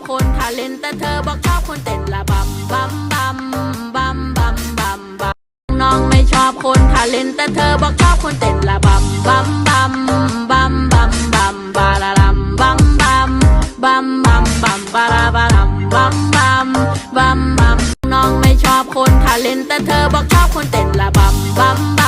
คนทาเลนแต่เธอบอกชอบคนเต้นละบัมบัมบัมบัมบัมบัมบัมน้องไม่ชอบคนทาเลนแต่เธอบอกชอบคนเต้นละบัมบัมบัมบัมบัมบัมบาลาลัมบัมบัมบัมบัมบัมบาลาบาลัมบัมบัมบัมบัมน้องไม่ชอบคนทาเลนแต่เธอบอกชอบคนเต้นละบัมบัม